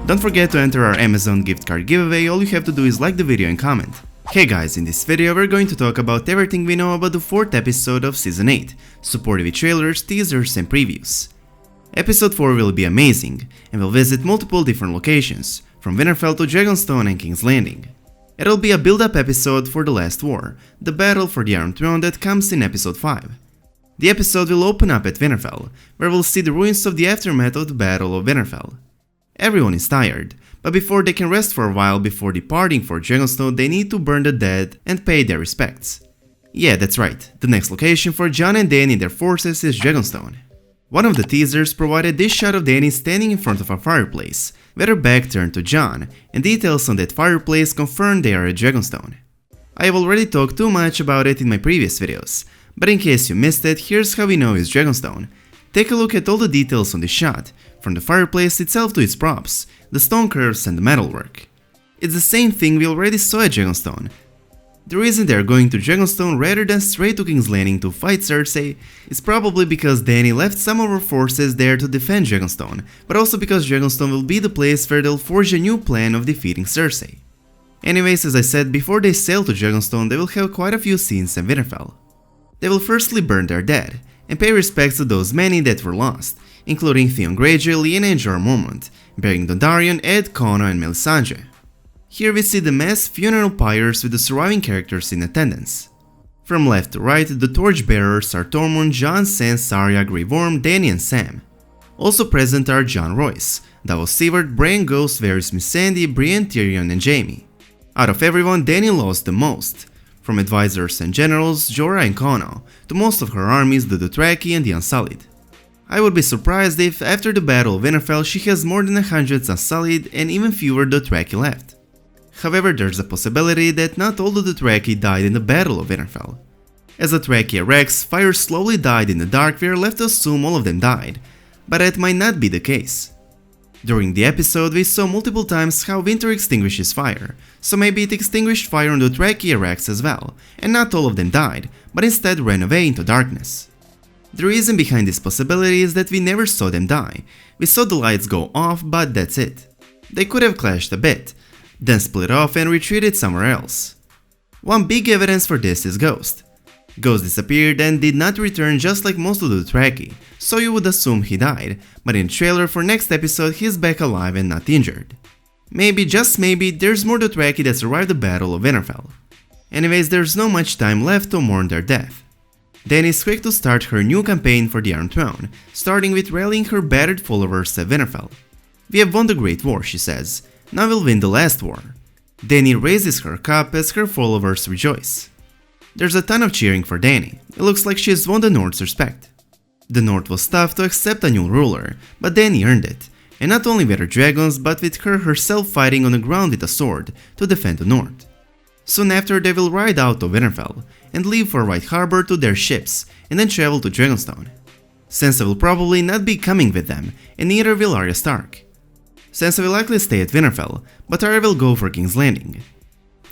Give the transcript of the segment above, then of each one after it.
Don't forget to enter our Amazon gift card giveaway. All you have to do is like the video and comment. Hey guys, in this video we're going to talk about everything we know about the 4th episode of Season 8, supported with trailers, teasers and previews. Episode 4 will be amazing, and we'll visit multiple different locations, from Winterfell to Dragonstone and King's Landing. It'll be a build-up episode for the last war, the battle for the Iron Throne that comes in episode 5. The episode will open up at Winterfell, where we'll see the ruins of the aftermath of the Battle of Winterfell. Everyone is tired, but before they can rest for a while before departing for Dragonstone, they need to burn the dead and pay their respects. Yeah, that's right, the next location for Jon and Dany and their forces is Dragonstone. One of the teasers provided this shot of Dany standing in front of a fireplace, with her back turned to Jon, and details on that fireplace confirm they are at Dragonstone. I have already talked too much about it in my previous videos, but in case you missed it, here's how we know it's Dragonstone. Take a look at all the details on this shot, from the fireplace itself to its props, the stone curves and the metalwork. It's the same thing we already saw at Dragonstone. The reason they are going to Dragonstone rather than straight to King's Landing to fight Cersei is probably because Dany left some of her forces there to defend Dragonstone, but also because Dragonstone will be the place where they'll forge a new plan of defeating Cersei. Anyways, as I said, before they sail to Dragonstone they will have quite a few scenes in Winterfell. They will firstly burn their dead, and pay respects to those many that were lost, including Theon Greyjoy, Lyanna and Jorah Mormont, Beric Dondarrion, Ed, Connor and Melisandre. Here we see the mass funeral pyres with the surviving characters in attendance. From left to right, the torchbearers are Tormund, Jon, Sansa, Arya, Grey Worm, Dany and Sam. Also present are Jon Royce, Davos Seavard, Bran Ghost, Varys Missandei, Brienne, Tyrion and Jaime. Out of everyone, Dany lost the most. From advisors and generals, Jorah and Connor, to most of her armies, the Dothraki and the Unsullied. I would be surprised if, after the Battle of Winterfell, she has more than 100 Unsullied and even fewer Dothraki left. However, there's a possibility that not all the Dothraki died in the Battle of Winterfell. As Dothraki Rex, fire slowly died in the dark, we are left to assume all of them died, but that might not be the case. During the episode, we saw multiple times how winter extinguishes fire, so maybe it extinguished fire on the Dothraki Rex as well, and not all of them died, but instead ran away into darkness. The reason behind this possibility is that we never saw them die. We saw the lights go off, but that's it. They could have clashed a bit, then split off and retreated somewhere else. One big evidence for this is Ghost. Ghost disappeared and did not return just like most of the Dothraki, so you would assume he died, but in the trailer for next episode he's back alive and not injured. Maybe, just maybe, there's more Dothraki that survived the Battle of Winterfell. Anyways, there's not much time left to mourn their death. Dany is quick to start her new campaign for the Iron Throne, starting with rallying her battered followers at Winterfell. "We have won the Great War," she says, "now we'll win the last war." Dany raises her cup as her followers rejoice. There's a ton of cheering for Dany. It looks like she's won the North's respect. The North was tough to accept a new ruler, but Dany earned it, and not only with her dragons but with her herself fighting on the ground with a sword to defend the North. Soon after they will ride out to Winterfell and leave for White Harbor to their ships and then travel to Dragonstone. Sansa will probably not be coming with them, and neither will Arya Stark. Sansa will likely stay at Winterfell, but Arya will go for King's Landing.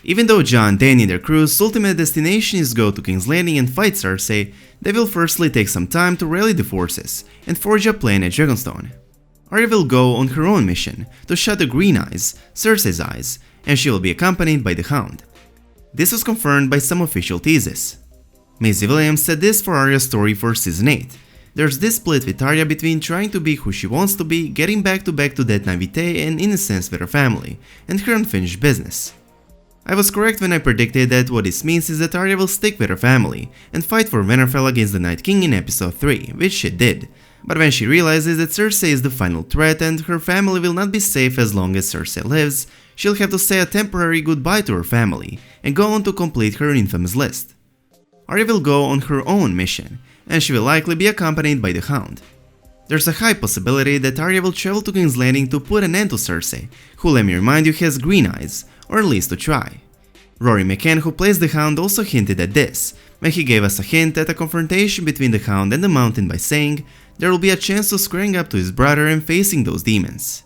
Even though Jon, Dany and their crew's ultimate destination is go to King's Landing and fight Cersei, they will firstly take some time to rally the forces and forge a plan at Dragonstone. Arya will go on her own mission to shut the Green Eyes, Cersei's eyes, and she will be accompanied by the Hound. This was confirmed by some official teases. Maisie Williams said this for Arya's story for Season 8. There's this split with Arya between trying to be who she wants to be, getting back to that naivete and innocence with her family, and her unfinished business. I was correct when I predicted that what this means is that Arya will stick with her family and fight for Winterfell against the Night King in episode 3, which she did. But when she realizes that Cersei is the final threat and her family will not be safe as long as Cersei lives, she'll have to say a temporary goodbye to her family and go on to complete her infamous list. Arya will go on her own mission, and she will likely be accompanied by the Hound. There's a high possibility that Arya will travel to King's Landing to put an end to Cersei, who, let me remind you, has green eyes, or at least to try. Rory McCann, who plays the Hound, also hinted at this, when he gave us a hint at a confrontation between the Hound and the Mountain by saying there will be a chance of squaring up to his brother and facing those demons.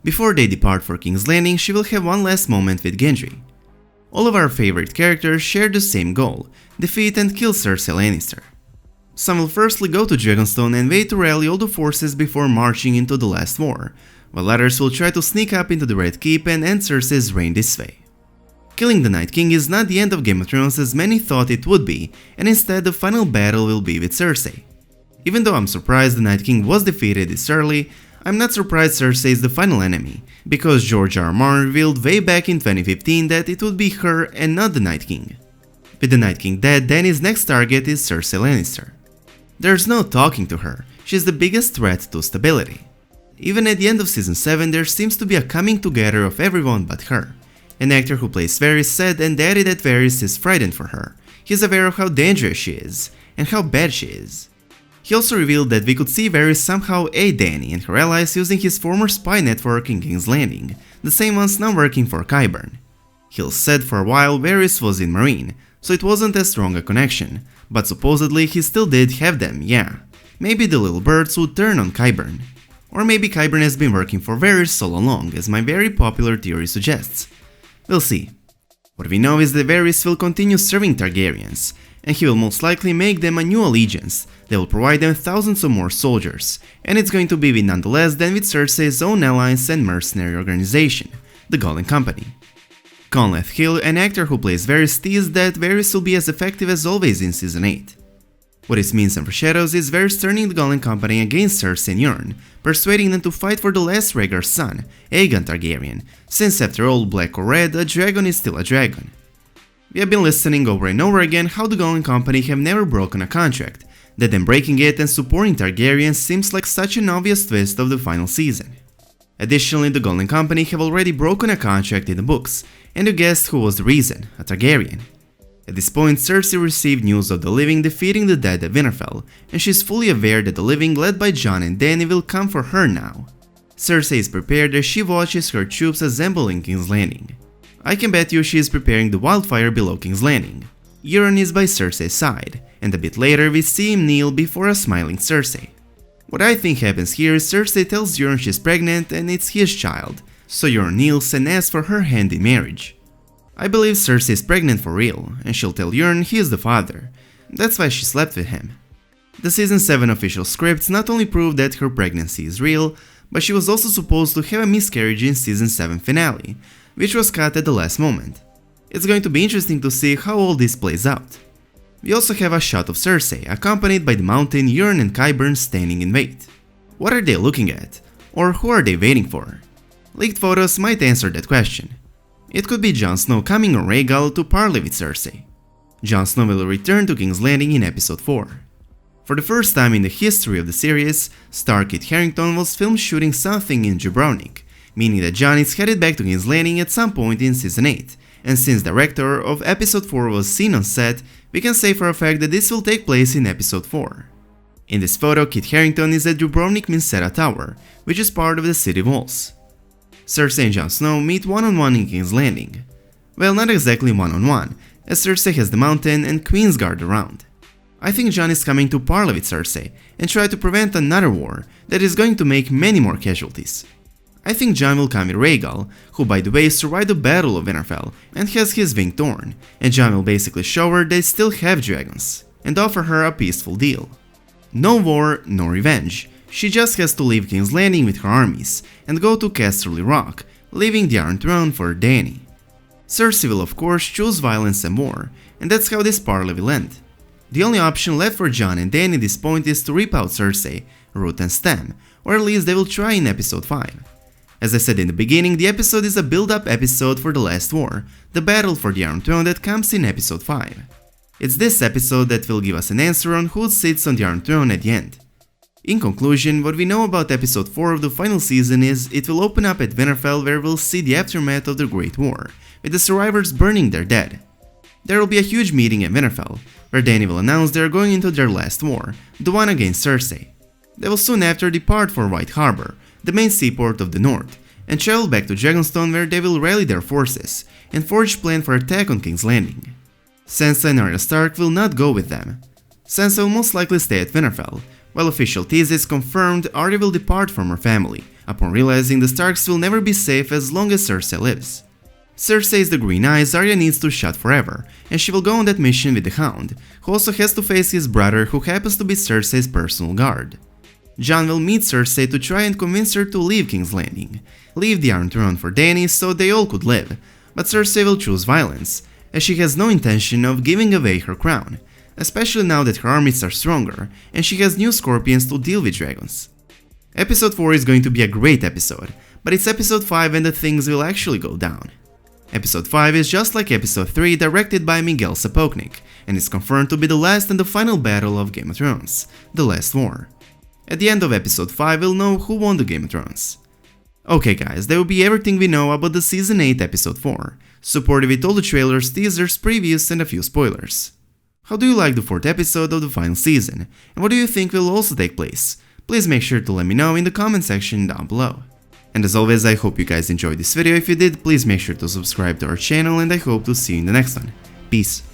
Before they depart for King's Landing, she will have one last moment with Gendry. All of our favorite characters share the same goal, defeat and kill Cersei Lannister. Some will firstly go to Dragonstone and wait to rally all the forces before marching into the last war, while others will try to sneak up into the Red Keep and end Cersei's reign this way. Killing the Night King is not the end of Game of Thrones as many thought it would be, and instead the final battle will be with Cersei. Even though I'm surprised the Night King was defeated this early, I'm not surprised Cersei is the final enemy, because George R. R. Martin revealed way back in 2015 that it would be her and not the Night King. With the Night King dead, Dany's next target is Cersei Lannister. There's no talking to her, she's the biggest threat to stability. Even at the end of Season 7 there seems to be a coming together of everyone but her. An actor who plays Varys said and added that Varys is frightened for her. He's aware of how dangerous she is, and how bad she is. He also revealed that we could see Varys somehow aid Dany and her allies using his former spy network in King's Landing, the same ones now working for Qyburn. Hill said for a while Varys was in Meereen, so it wasn't as strong a connection, but supposedly he still did have them, yeah. Maybe the little birds would turn on Qyburn. Or maybe Qyburn has been working for Varys all along, as my very popular theory suggests. We'll see. What we know is that Varys will continue serving Targaryens, and he will most likely make them a new allegiance that will provide them thousands of more soldiers, and it's going to be with none less than with Cersei's own alliance and mercenary organization, the Golden Company. Conleth Hill, an actor who plays Varys, teased that Varys will be as effective as always in Season 8. What this means and foreshadows is Varys turning the Golden Company against Cersei and Euron, persuading them to fight for the last Rhaegar's son, Aegon Targaryen, since after all, black or red, a dragon is still a dragon. We have been listening over and over again how the Golden Company have never broken a contract, that them breaking it and supporting Targaryens seems like such an obvious twist of the final season. Additionally, the Golden Company have already broken a contract in the books, and you guessed who was the reason, a Targaryen. At this point, Cersei received news of the living defeating the dead at Winterfell, and she's fully aware that the living led by Jon and Dany will come for her now. Cersei is prepared as she watches her troops assemble in King's Landing. I can bet you she is preparing the wildfire below King's Landing. Euron is by Cersei's side, and a bit later we see him kneel before a smiling Cersei. What I think happens here is Cersei tells Euron she's pregnant and it's his child, so Euron kneels and asks for her hand in marriage. I believe Cersei is pregnant for real, and she'll tell Euron he is the father. That's why she slept with him. The Season 7 official scripts not only prove that her pregnancy is real, but she was also supposed to have a miscarriage in Season 7 finale, which was cut at the last moment. It's going to be interesting to see how all this plays out. We also have a shot of Cersei, accompanied by the Mountain, Euron and Qyburn standing in wait. What are they looking at? Or who are they waiting for? Leaked photos might answer that question. It could be Jon Snow coming on Rhaegal to parley with Cersei. Jon Snow will return to King's Landing in Episode 4. For the first time in the history of the series, star Kit Harington was filmed shooting something in Dubrovnik, meaning that Jon is headed back to King's Landing at some point in Season 8, and since the director of Episode 4 was seen on set, we can say for a fact that this will take place in Episode 4. In this photo, Kit Harington is at Dubrovnik Minsera Tower, which is part of the city walls. Cersei and Jon Snow meet one-on-one in King's Landing. Well, not exactly one-on-one, as Cersei has the Mountain and Queensguard around. I think Jon is coming to parley with Cersei and try to prevent another war that is going to make many more casualties. I think Jon will come with Rhaegal, who by the way survived the Battle of Winterfell and has his wing torn, and Jon will basically show her they still have dragons, and offer her a peaceful deal. No war, no revenge, she just has to leave King's Landing with her armies, and go to Casterly Rock, leaving the Iron Throne for Dany. Cersei will of course choose violence and war, and that's how this parley will end. The only option left for Jon and Dany at this point is to rip out Cersei, root and stem, or at least they will try in Episode 5. As I said in the beginning, the episode is a build-up episode for the last war, the battle for the Iron Throne that comes in Episode 5. It's this episode that will give us an answer on who sits on the Iron Throne at the end. In conclusion, what we know about Episode 4 of the final season is it will open up at Winterfell where we'll see the aftermath of the Great War, with the survivors burning their dead. There will be a huge meeting at Winterfell, where Dany will announce they are going into their last war, the one against Cersei. They will soon after depart for White Harbor, the main seaport of the north, and travel back to Dragonstone where they will rally their forces and forge plan for attack on King's Landing. Sansa and Arya Stark will not go with them. Sansa will most likely stay at Winterfell, while official thesis confirmed Arya will depart from her family, upon realizing the Starks will never be safe as long as Cersei lives. Cersei is the green eyes Arya needs to shut forever, and she will go on that mission with the Hound, who also has to face his brother who happens to be Cersei's personal guard. Jon will meet Cersei to try and convince her to leave King's Landing, leave the Iron Throne for Dany so they all could live, but Cersei will choose violence, as she has no intention of giving away her crown, especially now that her armies are stronger and she has new scorpions to deal with dragons. Episode 4 is going to be a great episode, but it's episode 5 and the things will actually go down. Episode 5 is just like episode 3, directed by Miguel Sapochnik, and is confirmed to be the last and the final battle of Game of Thrones, the last war. At the end of episode 5 we'll know who won the Game of Thrones. Okay guys, that will be everything we know about the season 8 episode 4, supported with all the trailers, teasers, previews and a few spoilers. How do you like the 4th episode of the final season, and what do you think will also take place? Please make sure to let me know in the comment section down below. And as always, I hope you guys enjoyed this video. If you did, please make sure to subscribe to our channel and I hope to see you in the next one. Peace.